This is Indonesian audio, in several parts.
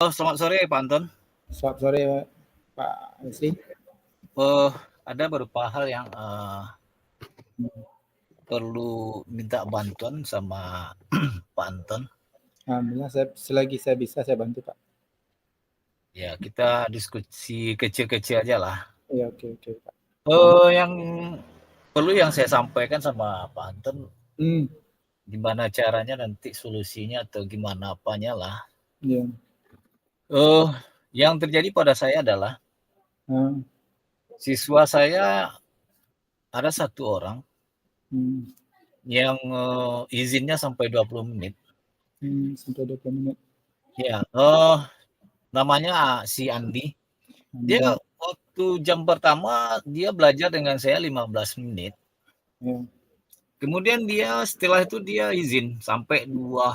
Selamat sore Pak Anton. Selamat sore Pak Asri. Ada beberapa hal yang perlu minta bantuan sama Pak Anton. Alhamdulillah, selagi saya bisa saya bantu Pak. Ya, kita diskusi kecil-kecil aja lah. Ya, oke Pak. Yang perlu yang saya sampaikan sama Pak Anton, gimana caranya nanti solusinya atau gimana apanya lah. Ya. Yang terjadi pada saya adalah siswa saya ada satu orang yang izinnya sampai 20 menit. Sampai 20 menit. Ya, namanya si Andi. Dia waktu jam pertama dia belajar dengan saya 15 menit. Ya. Kemudian dia setelah itu dia izin sampai 20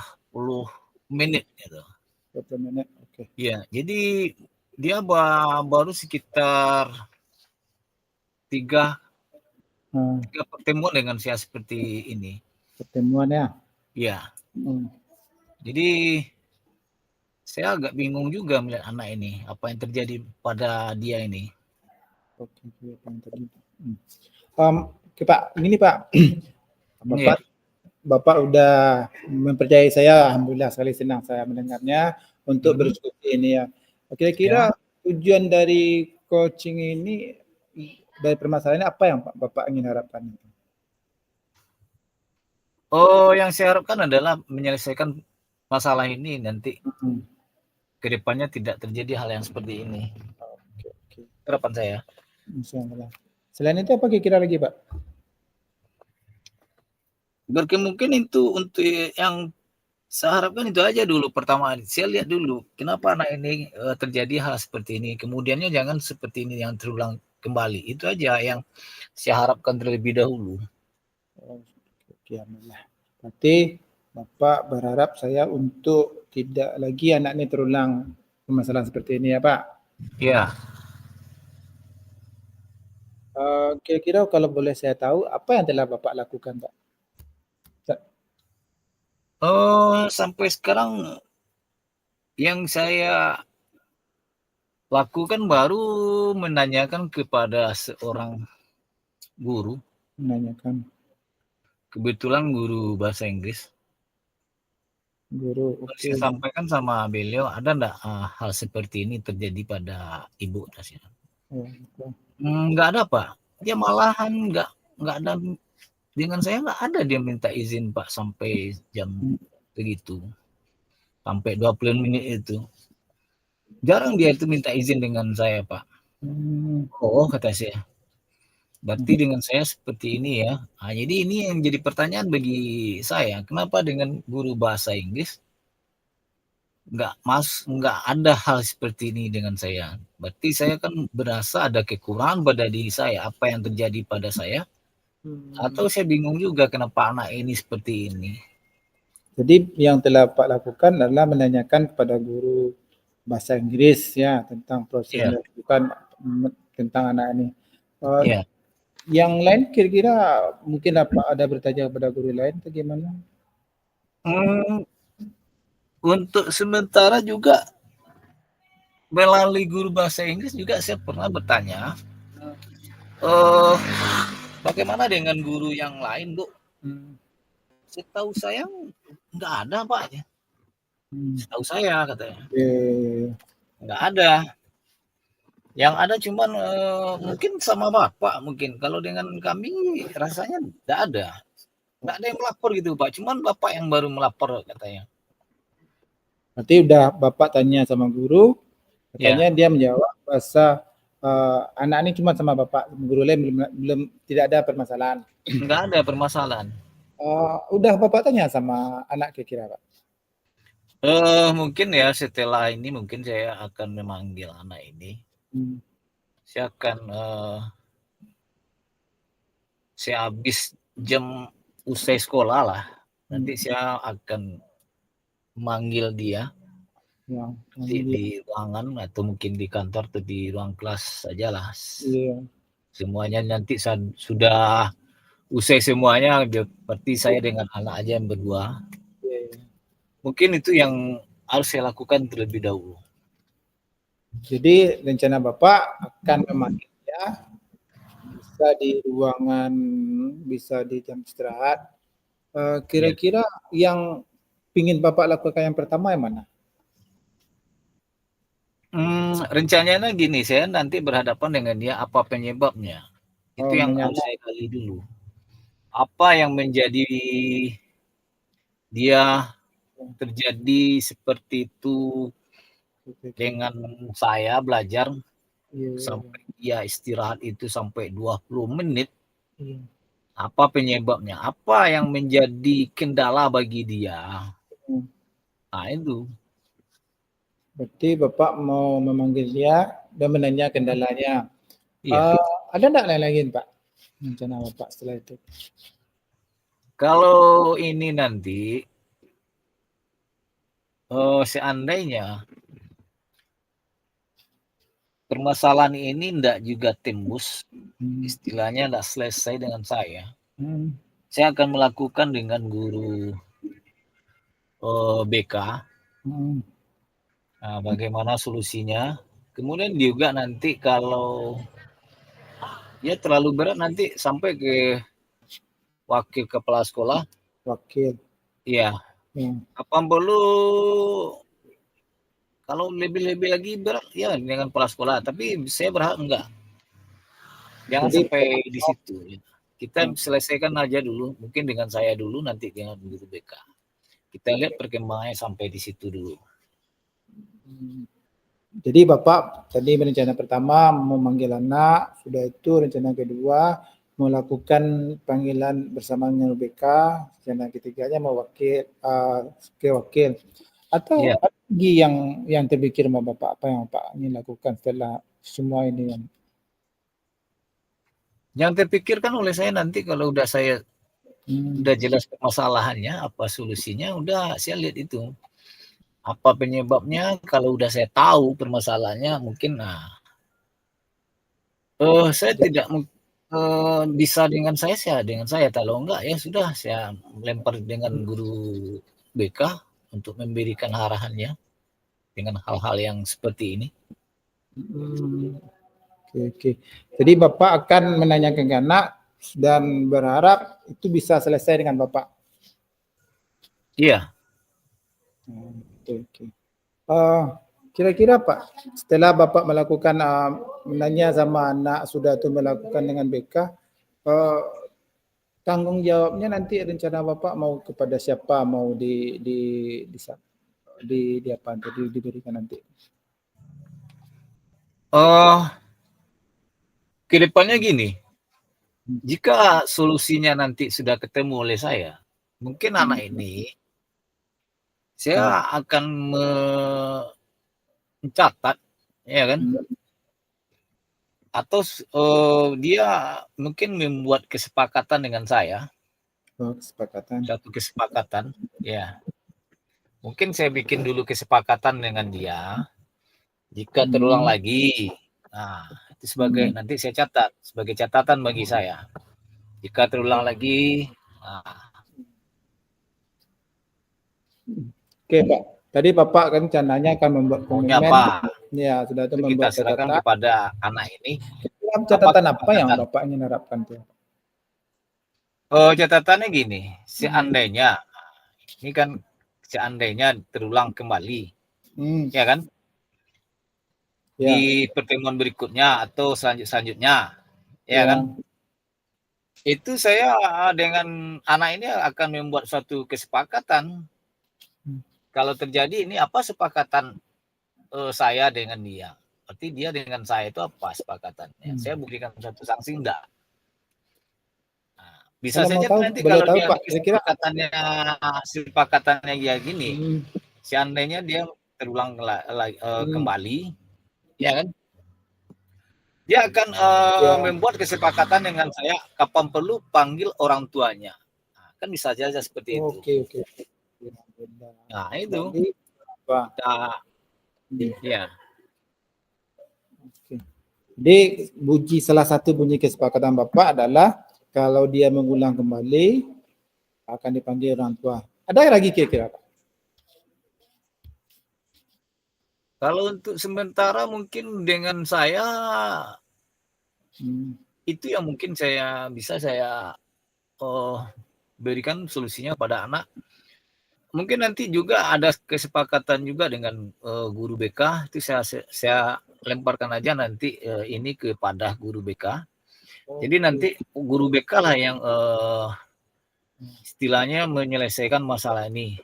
menit gitu. 20 menit, oke. Iya, jadi dia baru sekitar 3 pertemuan dengan saya seperti ini. Pertemuan ya? Iya. Jadi saya agak bingung juga melihat anak ini, apa yang terjadi pada dia ini. Oke, apa yang terjadi. Oke Pak, ini Pak, Bapak udah mempercayai saya, alhamdulillah sekali senang saya mendengarnya untuk berdiskusi ini ya. Kira-kira tujuan dari coaching ini, dari permasalahan ini apa yang Bapak ingin harapkan? Yang saya harapkan adalah menyelesaikan masalah ini nanti kedepannya tidak terjadi hal yang seperti ini. Oke. Harapan saya. Insyaallah. Selain itu apa kira-kira lagi Pak? Berkemungkinan itu untuk yang saya harapkan itu aja dulu. Pertama, saya lihat dulu kenapa anak ini terjadi hal seperti ini. Kemudiannya jangan seperti ini yang terulang kembali. Itu aja yang saya harapkan terlebih dahulu. Oke, alhamdulillah. Berarti Bapak berharap saya untuk tidak lagi anak ini terulang permasalahan seperti ini ya Pak? Iya. Kira-kira kalau boleh saya tahu apa yang telah Bapak lakukan Pak? Sampai sekarang yang saya lakukan baru menanyakan kepada seorang guru. Menanyakan. Kebetulan guru bahasa Inggris. Guru, oke. Saya sampaikan sama beliau, ada enggak hal seperti ini terjadi pada ibu Tasya? Enggak ada Pak. Dia malahan enggak ada dengan saya, enggak ada dia minta izin Pak sampai jam begitu. Sampai 20 menit itu. Jarang dia itu minta izin dengan saya Pak. Oh, kata saya. Berarti dengan saya seperti ini ya. Jadi ini yang jadi pertanyaan bagi saya. Kenapa dengan guru bahasa Inggris nggak ada hal seperti ini dengan saya? Berarti saya kan berasa ada kekurangan pada diri saya. Apa yang terjadi pada saya? Atau saya bingung juga kenapa anak ini seperti ini. Jadi yang telah Pak lakukan adalah menanyakan kepada guru bahasa Inggris ya tentang proses yang dilakukan tentang anak ini. Yang lain kira-kira mungkin ada bertanya kepada guru lain atau gimana? Untuk sementara juga melalui guru bahasa Inggris juga saya pernah bertanya, bagaimana dengan guru yang lain Bu? Setahu saya nggak ada Pak ya. Setahu saya katanya. Nggak ada. Yang ada cuman mungkin sama Bapak mungkin. Kalau dengan kami rasanya nggak ada. Nggak ada yang melapor gitu Pak. Cuman Bapak yang baru melapor katanya. Berarti udah Bapak tanya sama guru, katanya dia menjawab bahasa anak ini cuma sama Bapak, guru lain belum tidak ada permasalahan. Nggak ada permasalahan. Udah Bapak tanya sama anak kira-kira Pak? Mungkin ya setelah ini mungkin saya akan memanggil anak ini. Saya akan saya habis jam usai sekolah lah. Nanti saya akan manggil dia di ruangan atau mungkin di kantor atau di ruang kelas saja lah. Semuanya nanti sudah usai semuanya, berarti saya dengan anak aja yang berdua. Mungkin itu yang harus saya lakukan terlebih dahulu. Jadi rencana Bapak akan memanggil dia, bisa di ruangan, bisa di jam istirahat. Kira-kira yang ingin Bapak lakukan yang pertama yang mana? Rencananya gini, saya nanti berhadapan dengan dia, apa penyebabnya. Itu yang harus saya gali dulu. Apa yang menjadi dia terjadi seperti itu dengan saya belajar sampai dia istirahat itu sampai 20 menit. Apa penyebabnya? Apa yang menjadi kendala bagi dia? Nah, itu. Berarti Bapak mau memanggil dia dan menanya kendalanya. Iya. Ada enggak lain lagi, Pak? Rencana Bapak setelah itu? Kalau ini nanti seandainya permasalahan ini enggak juga tembus, istilahnya enggak selesai dengan saya akan melakukan dengan guru BK. Nah, bagaimana solusinya? Kemudian juga nanti kalau ya terlalu berat nanti sampai ke wakil kepala sekolah. Wakil. Iya. Apa perlu kalau lebih-lebih lagi berat ya dengan kepala sekolah, tapi saya berharap enggak. Jangan sampai di situ. Kita selesaikan aja dulu, mungkin dengan saya dulu, nanti dengan guru BK. Kita lihat perkembangannya sampai di situ dulu. Jadi Bapak tadi rencana pertama memanggil anak, sudah itu rencana kedua melakukan panggilan bersama dengan BK, rencana ketiganya mewakil ke wakil. Atau ada lagi yang terpikir sama Bapak, apa yang Bapak ingin lakukan setelah semua ini? Yang terpikirkan oleh saya nanti kalau udah saya udah jelas permasalahannya, apa solusinya, udah saya lihat itu. Apa penyebabnya, kalau udah saya tahu permasalahannya, mungkin saya tidak bisa dengan saya, kalau enggak ya sudah saya lempar dengan guru BK untuk memberikan arahannya dengan hal-hal yang seperti ini. Oke. Jadi Bapak akan menanyakan ke anak dan berharap itu bisa selesai dengan Bapak. Iya. Oke. Kira-kira Pak, setelah Bapak melakukan menanya sama anak sudah itu melakukan dengan BK, tanggung jawabnya nanti rencana Bapak mau kepada siapa, mau diberikan nanti? Kedepannya gini, jika solusinya nanti sudah ketemu oleh saya, mungkin anak ini saya akan mencatat, ya kan? Atau dia mungkin membuat kesepakatan dengan saya. Satu kesepakatan, ya. Mungkin saya bikin dulu kesepakatan dengan dia. Jika terulang lagi, nah itu sebagai nanti saya catat sebagai catatan bagi saya. Jika terulang lagi, Oke Pak, tadi Bapak kan rencananya akan membuat komitmen. Ya, sudah itu membuat catatan kepada anak ini. Catatan apa yang Bapak ingin harapkan tuh? Catatannya gini, seandainya ini kan seandainya terulang kembali, ya kan? Di pertemuan berikutnya atau selanjutnya, ya kan? Itu saya dengan anak ini akan membuat suatu kesepakatan. Kalau terjadi ini apa sepakatan saya dengan dia? Berarti dia dengan saya itu apa sepakatannya? Saya berikan satu sanksi enggak? Nah, bisa saja nanti kalau dia kesepakatannya ya gini, seandainya dia terulang kembali, ya kan? Dia akan membuat kesepakatan dengan saya kapan perlu panggil orang tuanya. Nah, kan bisa saja seperti itu. Oke. Nah, itu. Ya. Oke. Jadi salah satu bunyi kesepakatan Bapak adalah kalau dia mengulang kembali akan dipanggil orang tua. Ada lagi kira-kira Pak? Kalau untuk sementara mungkin dengan saya itu yang mungkin bisa saya berikan solusinya pada anak. Mungkin nanti juga ada kesepakatan juga dengan guru BK, itu saya lemparkan aja nanti ini kepada guru BK. Jadi nanti guru BK lah yang istilahnya menyelesaikan masalah ini,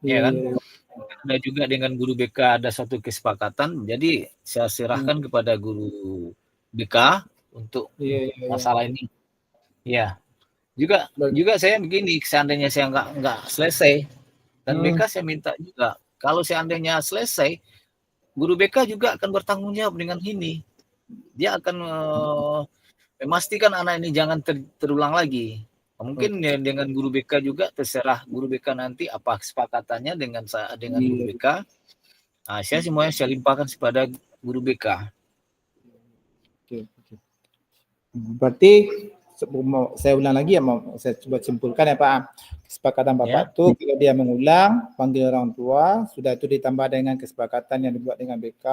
ya kan? Ada juga dengan guru BK ada satu kesepakatan, jadi saya serahkan kepada guru BK untuk masalah ini. Ya, juga saya begini, seandainya saya nggak selesai, dan BK saya minta juga, kalau seandainya selesai, guru BK juga akan bertanggung jawab dengan ini. Dia akan memastikan anak ini jangan terulang lagi. Mungkin dengan guru BK juga terserah guru BK nanti apa kesepakatannya dengan guru BK. Nah, saya semuanya saya limpahkan kepada guru BK. Oke. Berarti saya ulang lagi ya, mau saya coba simpulkan ya Pak. Kesepakatan Bapak itu kalau dia mengulang, panggil orang tua, sudah itu ditambah dengan kesepakatan yang dibuat dengan BK,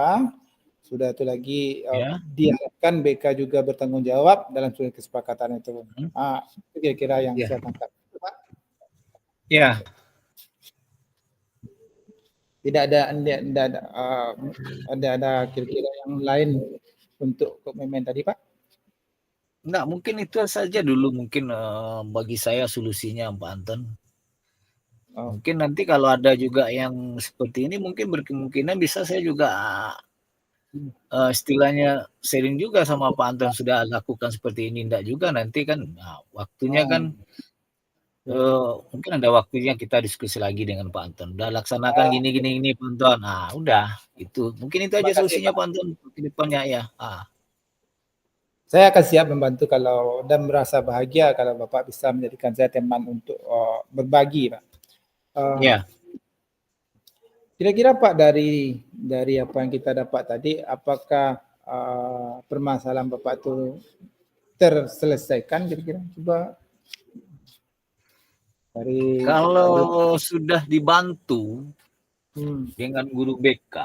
sudah itu lagi diharapkan BK juga bertanggung jawab dalam surat kesepakatan itu. Itu kira-kira yang saya tangkap. Pak? Ya. Tidak ada kira-kira yang lain untuk komitmen tadi Pak? Enggak, mungkin itu saja dulu mungkin bagi saya solusinya Pak Anton. Mungkin nanti kalau ada juga yang seperti ini mungkin berkemungkinan bisa saya juga istilahnya sharing juga sama Pak Anton sudah lakukan seperti ini, enggak juga nanti kan waktunya kan mungkin ada waktunya kita diskusi lagi dengan Pak Anton. Udah laksanakan gini Pak Anton. Nah, udah itu. Mungkin itu aja solusinya Pak Anton ke depannya ya. Saya akan siap membantu kalau dan merasa bahagia kalau Bapak bisa menjadikan saya teman untuk berbagi, Pak. Kira-kira Pak dari apa yang kita dapat tadi, apakah permasalahan Bapak itu terselesaikan kira-kira? Coba kalau sudah dibantu dengan guru BK,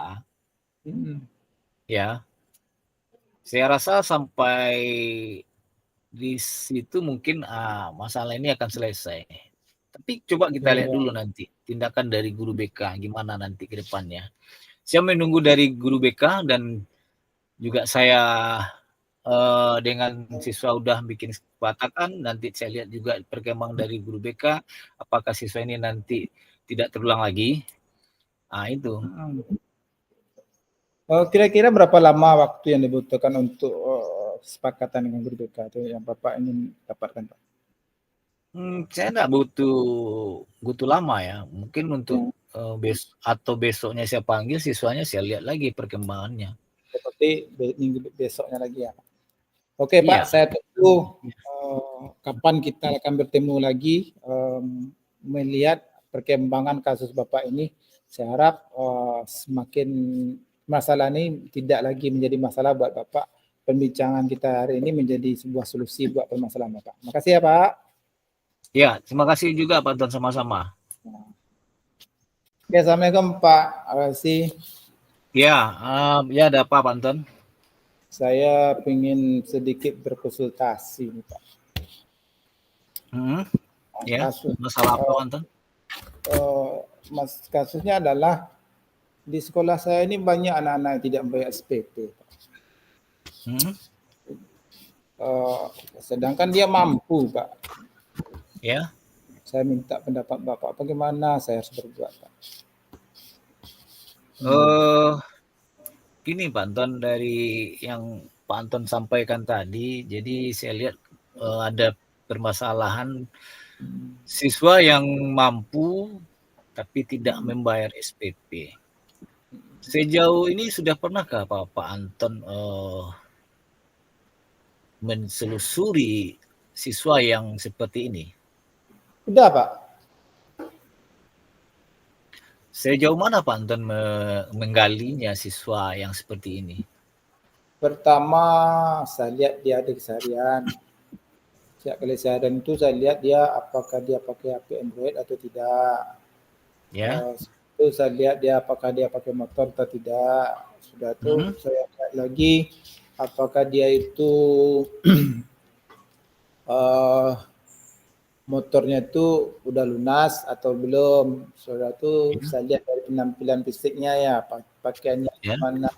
ya, saya rasa sampai di situ mungkin masalah ini akan selesai. Tapi coba kita lihat dulu nanti tindakan dari guru BK gimana nanti ke depannya. Saya menunggu dari guru BK dan juga saya dengan siswa udah bikin kesepakatan, nanti saya lihat juga perkembangan dari guru BK, apakah siswa ini nanti tidak terulang lagi. Itu. Kira-kira berapa lama waktu yang dibutuhkan untuk kesepakatan dengan guru BK itu yang Bapak ingin dapatkan, Pak? Saya enggak butuh lama ya. Mungkin untuk besoknya saya panggil siswanya, saya lihat lagi perkembangannya. Seperti minggu besoknya lagi ya. Oke Pak, saya tunggu kapan kita akan bertemu lagi melihat perkembangan kasus Bapak ini. Saya harap semakin masalah ini tidak lagi menjadi masalah buat Bapak. Pembincangan kita hari ini menjadi sebuah solusi buat permasalahan Bapak. Terima kasih ya Pak. Ya, terima kasih juga Pak Anton sama-sama. Oke, Assalamualaikum Pak. Terima kasih. Ya, ada apa Pak Anton? Saya ingin sedikit berkonsultasi nih Pak. Ya, masalah apa Pak Anton? Kasusnya adalah di sekolah saya ini banyak anak-anak yang tidak membayar SPP. Sedangkan dia mampu, Pak. Ya. Saya minta pendapat Bapak, bagaimana saya harus berbuat, Pak? Gini Pak Anton, dari yang Pak Anton sampaikan tadi, jadi saya lihat ada permasalahan siswa yang mampu tapi tidak membayar SPP. Sejauh ini sudah pernahkah Pak Anton menselusuri siswa yang seperti ini? Sudah Pak. Sejauh mana Pak Anton menggalinya siswa yang seperti ini? Pertama, saya lihat dia ada keseharian. Setiap kali keseharian itu saya lihat dia apakah dia pakai HP Android atau tidak. Ya. Itu saya lihat dia apakah dia pakai motor atau tidak. Sudah tuh saya lihat lagi apakah dia itu motornya itu udah lunas atau belum. Sudah tuh saya lihat dari penampilan fisiknya ya, pakaiannya mana,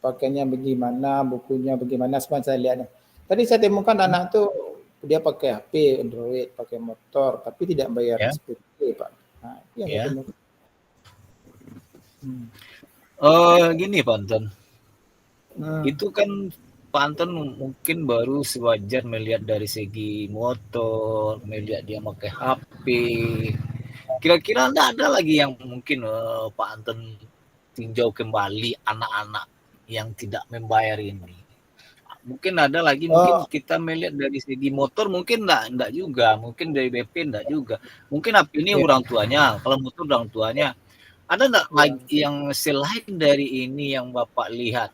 pakaiannya bagaimana, bukunya bagaimana, semua saya lihat. Tadi saya temukan anak tuh dia pakai HP Android, pakai motor, tapi tidak bayar SPP, Pak. Nah, itu yang saya temukan. Gini Pak Anton, itu kan Pak Anton mungkin baru sewajar melihat dari segi motor, melihat dia pakai HP. Kira-kira ada lagi yang mungkin Pak Anton tinjau kembali anak-anak yang tidak membayar ini? Mungkin ada lagi, mungkin kita melihat dari segi motor mungkin enggak juga, mungkin dari BP enggak juga. Mungkin HP ini orang tuanya, kalau motor orang tuanya. Ada enggak lagi yang selain dari ini yang Bapak lihat?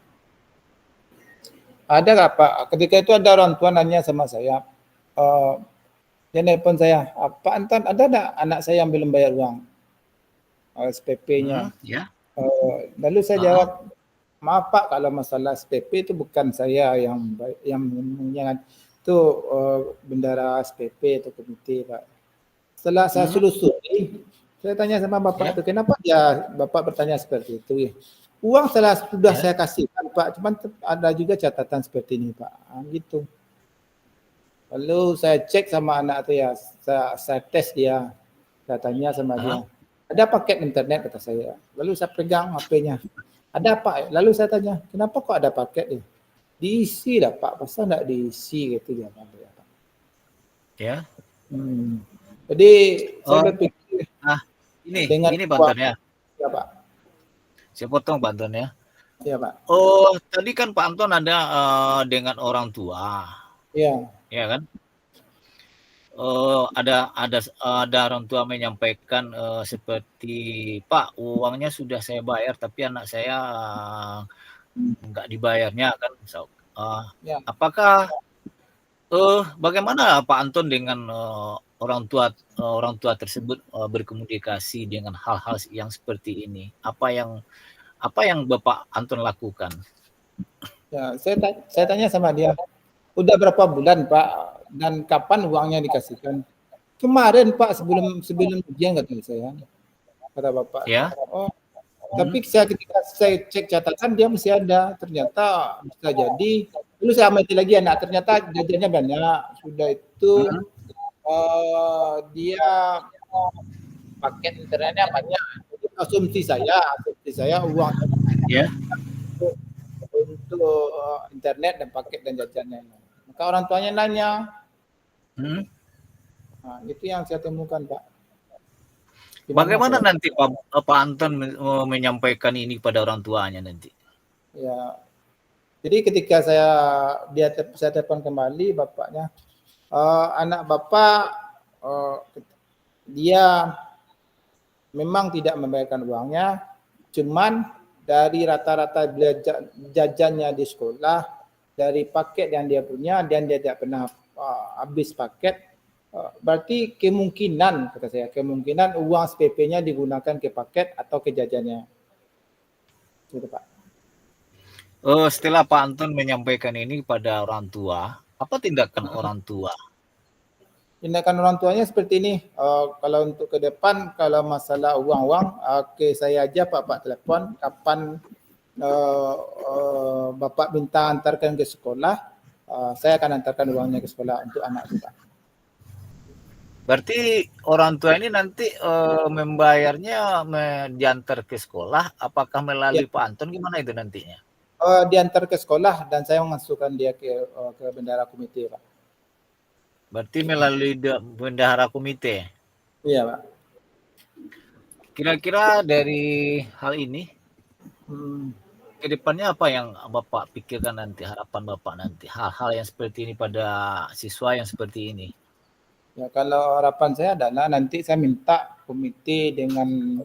Ada nggak Pak? Ketika itu ada orang tua nanya sama saya, dia nelpon saya, Pak Anton, ada enggak anak saya yang belum bayar uang SPP-nya? Lalu saya jawab, maaf Pak, kalau masalah SPP itu bukan saya yang itu bendara SPP atau komite Pak. Setelah saya selusuri, saya tanya sama Bapak itu, kenapa Bapak bertanya seperti itu ya? Uang sudah saya kasihkan Pak, cuman ada juga catatan seperti ini Pak, gitu. Lalu saya cek sama anak itu ya, saya tes dia, saya tanya sama dia, ada paket internet kata saya. Lalu saya pegang HP-nya, ada Pak. Lalu saya tanya, kenapa kok ada paket ya? Diisi lah Pak, masa enggak diisi gitu dia Pak. Ya. Jadi saya berpikir, ini Pak Anton ya. Ya Pak. Saya potong Pak Anton ya. Iya Pak. Tadi kan Pak Anton ada dengan orang tua. Iya. Ya kan? Ada orang tua menyampaikan seperti Pak, uangnya sudah saya bayar tapi anak saya enggak dibayarnya kan. Apakah bagaimana Pak Anton dengan orang tua tersebut berkomunikasi dengan hal-hal yang seperti ini? Apa yang Bapak Anton lakukan? Ya, saya tanya sama dia, udah berapa bulan Pak dan kapan uangnya dikasihkan? Kemarin Pak, sebelum ujian kata saya, kata Bapak. Ya. Tapi ketika saya cek catatan dia masih ada, ternyata bisa jadi. Lalu saya amati lagi anak, ternyata jajannya banyak. Sudah itu dia paket internetnya banyak. Jadi asumsi saya uang untuk internet dan paket dan jajannya. Maka orang tuanya nanya. Nah, itu yang saya temukan Pak. Bagaimana nanti Pak Anton menyampaikan ini pada orang tuanya nanti? Ya, jadi ketika saya telepon kembali bapaknya, anak bapak dia memang tidak membayarkan uangnya, cuman dari rata-rata jajannya di sekolah, dari paket yang dia punya dan dia tidak pernah habis paket. Berarti kemungkinan, kata saya, kemungkinan uang SPP-nya digunakan ke paket atau ke jajannya. Gitu Pak. Setelah Pak Anton menyampaikan ini pada orang tua, apa tindakan orang tua? Tindakan orang tuanya seperti ini, kalau untuk ke depan, kalau masalah uang-uang, saya aja Pak telepon, kapan Bapak minta antarkan ke sekolah, saya akan antarkan uangnya ke sekolah untuk anak kita. Berarti orang tua ini nanti membayarnya diantar ke sekolah, apakah melalui Pak Anton, gimana itu nantinya? Diantar ke sekolah dan saya memasukkan dia ke bendahara komite Pak. Berarti melalui bendahara komite? Iya Pak. Kira-kira dari hal ini, ke depannya apa yang Bapak pikirkan nanti, harapan Bapak nanti, hal-hal yang seperti ini pada siswa yang seperti ini? Ya, kalau harapan saya adalah nanti saya minta komite dengan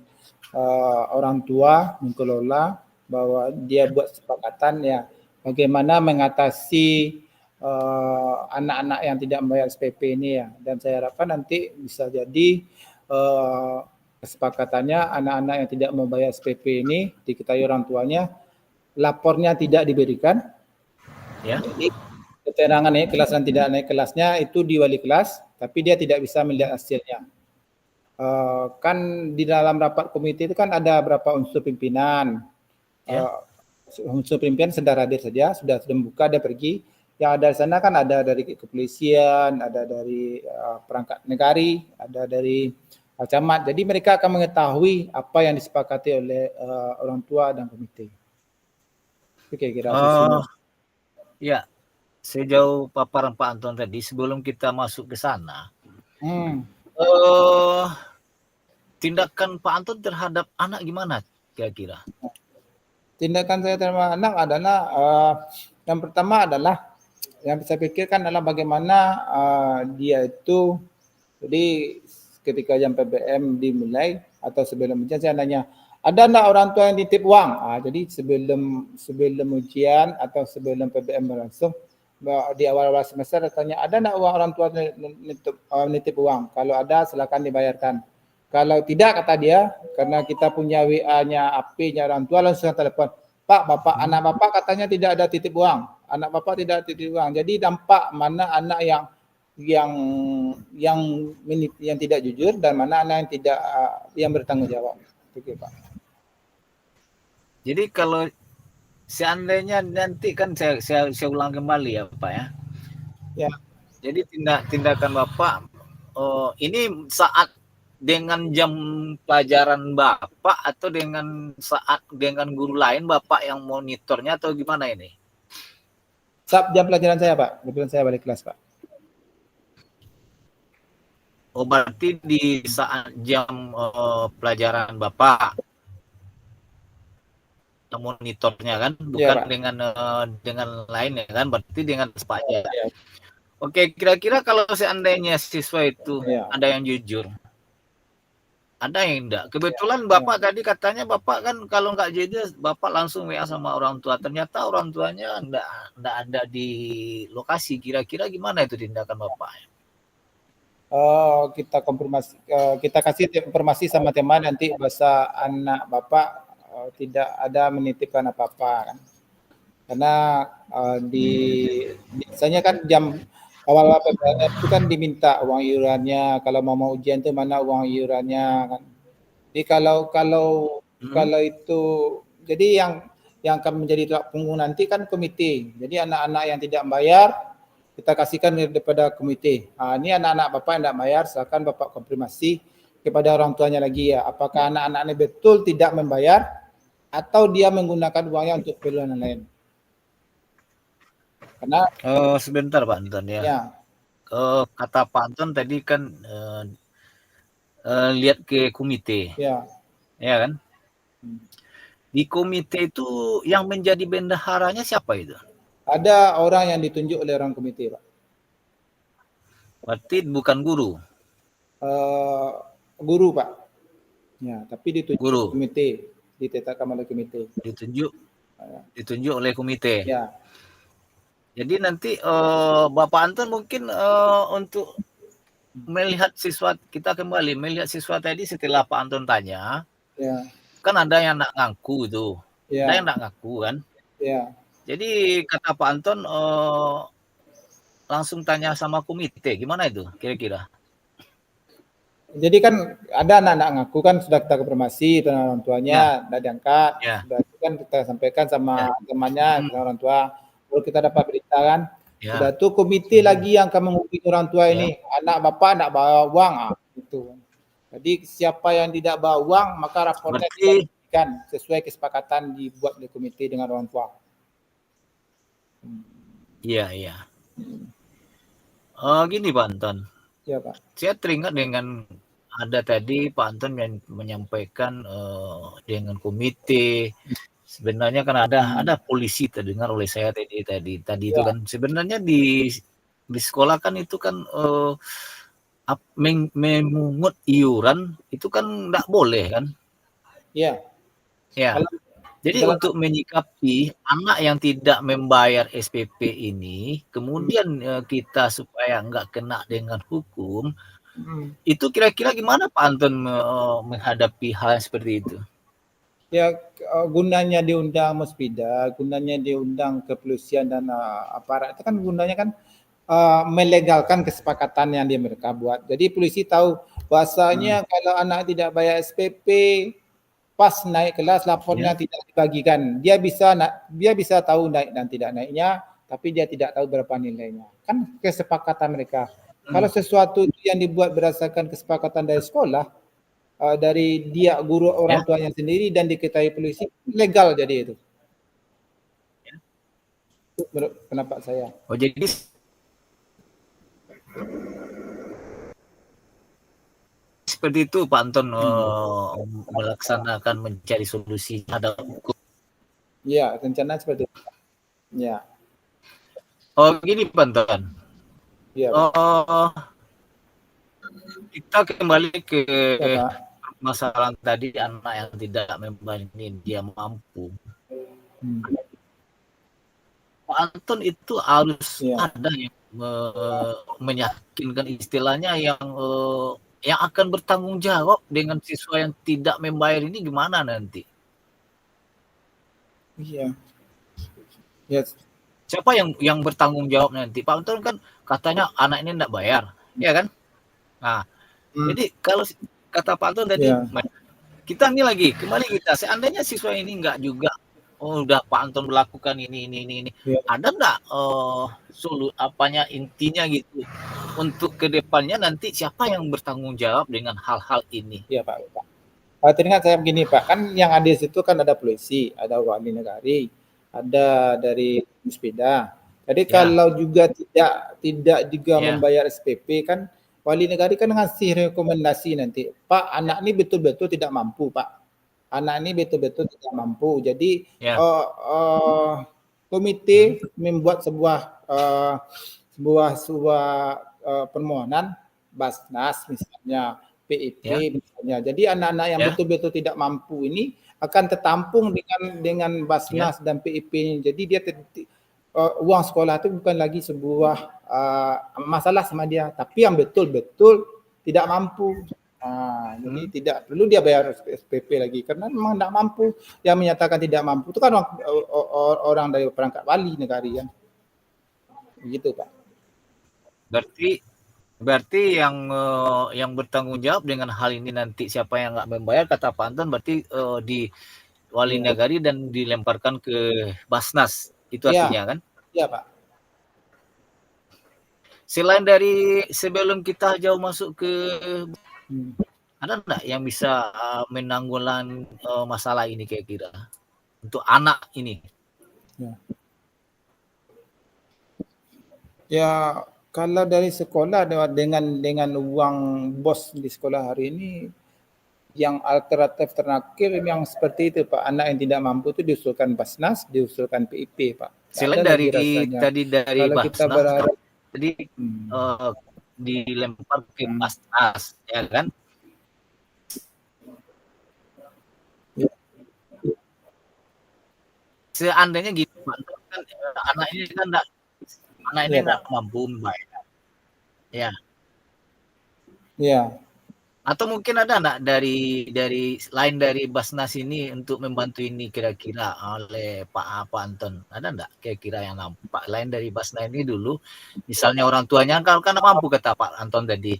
orang tua mengelola bahwa dia buat sepakatan ya bagaimana mengatasi anak-anak yang tidak membayar SPP ini ya, dan saya harapkan nanti bisa jadi kesepakatannya anak-anak yang tidak membayar SPP ini diketahui orang tuanya, lapornya tidak diberikan. Ya. Jadi keterangan naik kelas dan tidak naik kelasnya itu di wali kelas, tapi dia tidak bisa melihat hasilnya. Kan di dalam rapat komite itu kan ada berapa unsur pimpinan. Unsur pimpinan sedang hadir saja, sudah membuka, dia pergi. Yang ada di sana kan ada dari kepolisian, ada dari perangkat negari, ada dari camat. Jadi mereka akan mengetahui apa yang disepakati oleh orang tua dan komite. Itu kira-kira ya, sejauh paparan Pak Anton tadi, sebelum kita masuk ke sana, tindakan Pak Anton terhadap anak gimana kira-kira? Tindakan saya terhadap anak adalah yang pertama adalah yang saya pikirkan adalah bagaimana dia itu, jadi ketika jam PBM dimulai atau sebelum ujian saya nanya, ada enggak orang tua yang titip uang? Jadi sebelum ujian atau sebelum PBM berlangsung, di awal-awal semester tanya, ada enggak orang tua nitip uang? Kalau ada silakan dibayarkan. Kalau tidak, kata dia, karena kita punya WA-nya, AP-nya orang tua, langsung telepon, Pak, Bapak, anak Bapak katanya tidak ada titip uang. Anak Bapak tidak titip uang. Jadi dampak mana anak yang tidak jujur dan mana anak yang tidak yang bertanggung jawab. Oke, Pak. Jadi kalau seandainya nanti kan saya ulang kembali ya Pak ya. Ya. Jadi tindakan Bapak ini saat dengan jam pelajaran Bapak atau dengan guru lain Bapak yang monitornya atau gimana ini? Saat jam pelajaran saya Pak, kebetulan saya balik kelas Pak. Oh berarti di saat jam pelajaran Bapak monitornya kan, bukan ya, dengan lain ya kan, berarti dengan sepaja. Ya. Oke, kira-kira kalau seandainya siswa itu ada yang jujur, ada yang enggak. Kebetulan Bapak tadi katanya Bapak kan kalau enggak jujur, Bapak langsung WA sama orang tua. Ternyata orang tuanya enggak ada di lokasi. Kira-kira gimana itu tindakan Bapak? Kita konfirmasi, kita kasih informasi sama teman nanti bahasa anak Bapak tidak ada menitipkan apa-apa kan. Karena biasanya kan jam awal PPLN itu kan diminta uang iurannya, kalau mau ujian itu mana uang iurannya kan. Jadi kalau itu, jadi yang akan menjadi tolak punggung nanti kan komite. Jadi anak-anak yang tidak bayar kita kasihkan daripada komite. Ini anak-anak Bapak yang tidak bayar, silakan Bapak konfirmasi kepada orang tuanya lagi ya, apakah anak-anak ini betul tidak membayar atau dia menggunakan uangnya untuk keperluan lain. Karena sebentar Pak Anton ya. Kata Pak Anton tadi kan lihat ke komite. Ya kan? Di komite itu yang menjadi bendaharanya siapa itu? Ada orang yang ditunjuk oleh orang komite, Pak. Berarti bukan guru? Guru, Pak. Ya, tapi ditunjuk guru. Komite, ditetapkan oleh komite. Ditunjuk oleh komite. Ya. Jadi nanti Bapak Anton mungkin untuk melihat siswa, kita kembali melihat siswa tadi setelah Pak Anton tanya, kan ada yang nak ngaku itu, ada yang nak ngaku kan. Jadi kata Pak Anton langsung tanya sama komite, gimana itu kira-kira? Jadi kan ada anak-anak ngaku kan sudah kita konfirmasi dengan orang tuanya, tidak diangkat, sudah kan kita sampaikan sama temannya, orang tua. Kalau kita dapat berita kan, sudah tuh komite lagi yang akan menghubungi orang tua ini, anak Bapak tidak bawa uang, gitu. Jadi siapa yang tidak bawa uang, maka rapornya diberikan sesuai kesepakatan dibuat oleh komite dengan orang tua. Iya. Gini Pak Anton. Ya Pak. Saya teringat dengan ada tadi Pak Anton yang menyampaikan dengan komite. Sebenarnya kan ada polisi terdengar oleh saya tadi itu kan. Sebenarnya di sekolah kan itu kan memungut iuran itu kan enggak boleh kan? Iya. Ya. Jadi untuk menyikapi anak yang tidak membayar SPP ini, kemudian kita supaya enggak kena dengan hukum, Itu kira-kira gimana Pak Anton menghadapi hal seperti itu? Ya, gunanya diundang Muspida, gunanya diundang kepolisian dan aparat itu kan gunanya kan melegalkan kesepakatan yang mereka buat. Jadi polisi tahu bahasanya kalau anak tidak bayar SPP, pas naik kelas lapornya tidak dibagikan. Dia bisa tahu naik dan tidak naiknya, tapi dia tidak tahu berapa nilainya. Kan kesepakatan mereka. Kalau sesuatu yang dibuat berdasarkan kesepakatan dari sekolah, dari dia guru orang tuanya sendiri dan diketahui polisi, legal jadi itu. Itu menurut pendapat saya. Oh, jadi seperti itu Pak Anton melaksanakan mencari solusi ada hukum. Ya, rencana seperti itu. Ya. Oh, gini Pak Anton. Ya, kita kembali ke masalah tadi, anak yang tidak membanding dia mampu. Pak Anton itu harus ada yang meyakinkan istilahnya yang akan bertanggung jawab dengan siswa yang tidak membayar ini gimana nanti? Iya. Yes. Siapa yang bertanggung jawab nanti? Pak Anton kan katanya anak ini tidak bayar, ya kan? Nah, jadi kalau kata Pak Anton tadi, kita ini lagi kembali kita, seandainya siswa ini enggak juga, udah Pak Anton melakukan ini, ada enggak intinya gitu untuk kedepannya nanti siapa yang bertanggung jawab dengan hal-hal ini? Iya Pak. Teringat saya begini Pak, kan yang ada di situ kan ada polisi, ada wali negari, ada dari Muspida. Jadi kalau juga tidak juga membayar SPP kan wali negari kan ngasih rekomendasi nanti, Pak anak ini betul-betul tidak mampu Pak, anak ini betul-betul tidak mampu. Jadi komite membuat sebuah permohonan Basnas misalnya, PIP misalnya. Jadi anak-anak yang betul-betul tidak mampu ini akan tertampung dengan Basnas dan PIP. Jadi dia uang sekolah itu bukan lagi sebuah masalah sama dia, tapi yang betul-betul tidak mampu. Jadi tidak perlu dia bayar SPP lagi karena memang tidak mampu. Yang menyatakan tidak mampu itu kan orang dari perangkat wali negari kan. Begitu Pak. Berarti yang bertanggung jawab dengan hal ini nanti siapa yang nggak membayar kata Pak Anton berarti di wali negari dan dilemparkan ke Basnas, itu artinya kan? Iya Pak. Selain dari sebelum kita jauh masuk ke ada enggak yang bisa menanggulangi masalah ini kira-kira untuk anak ini? Ya kalau dari sekolah dengan uang bos di sekolah hari ini, yang alternatif terakhir yang seperti itu Pak, anak yang tidak mampu itu diusulkan Basnas, diusulkan PIP Pak. Selain dari tadi dari kalau Basnas, kita berharap jadi dilempar ke Basnas, ya kan? Seandainya gitu Pak, kan anak ini kan enggak mampu membayar. Ya. Iya. Atau mungkin ada enggak dari lain dari Basnas ini untuk membantu ini kira-kira oleh Pak Anton? Ada enggak kira-kira yang nampak lain dari Basnas ini dulu? Misalnya orang tuanya kan mampu kata Pak Anton tadi.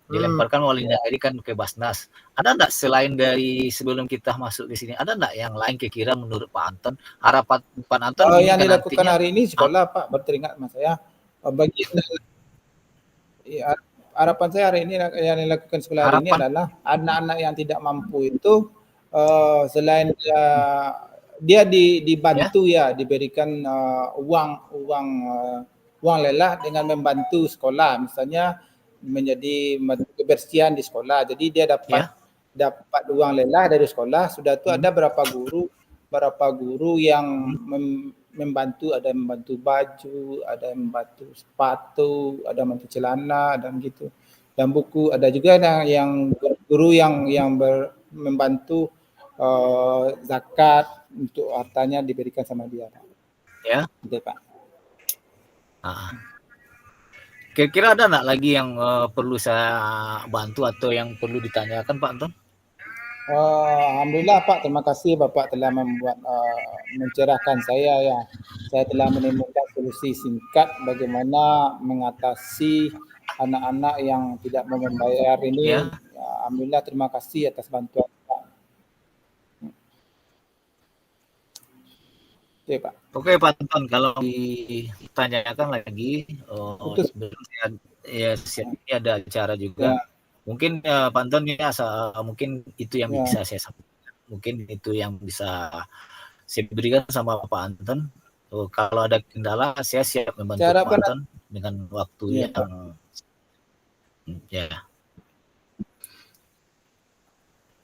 Dilemparkan wali negari kan ke Basnas. Ada enggak selain dari sebelum kita masuk ke sini, ada enggak yang lain kira-kira menurut Pak Anton? Harapan Pak Anton yang dilakukan hari ini sekolah Pak, berteringat mas saya bagi harapan saya hari ini yang dilakukan sekolah hari ini adalah anak-anak yang tidak mampu itu selain dia dibantu diberikan uang lelah dengan membantu sekolah, misalnya menjadi kebersihan di sekolah. Jadi dia dapat uang lelah dari sekolah. Sudah itu ada berapa guru yang membantu, ada yang membantu baju, ada yang membantu sepatu, ada yang membantu celana dan gitu. Dan buku, ada juga yang guru yang membantu zakat untuk hartanya diberikan sama dia. Ya. Gitu Pak. Kira-kira ada nggak lagi yang perlu saya bantu atau yang perlu ditanyakan Pak Anton? Alhamdulillah Pak, terima kasih Bapak telah membuat mencerahkan saya ya. Saya telah menemukan solusi singkat bagaimana mengatasi anak-anak yang tidak mau membayar ini. Ya. Alhamdulillah, terima kasih atas bantuan Pak. Oke Pak. Oke Pak Anton, kalau ditanyakan lagi, ya ini ada acara juga. Ya. Mungkin Pak Anton ya, mungkin itu yang bisa saya sampaikan. Mungkin itu yang bisa saya berikan sama Pak Anton. Kalau ada kendala, saya siap membantu Pak Anton dengan waktu yang ya.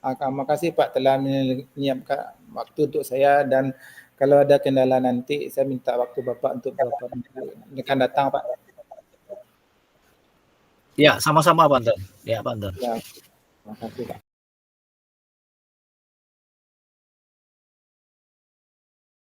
Terima kasih Pak telah menyiapkan waktu untuk saya, dan kalau ada kendala nanti saya minta waktu Bapak untuk beberapa minggu akan datang Pak. Ya, sama-sama Pak Anton. Ya Pak Anton. Ya, terima kasih Pak.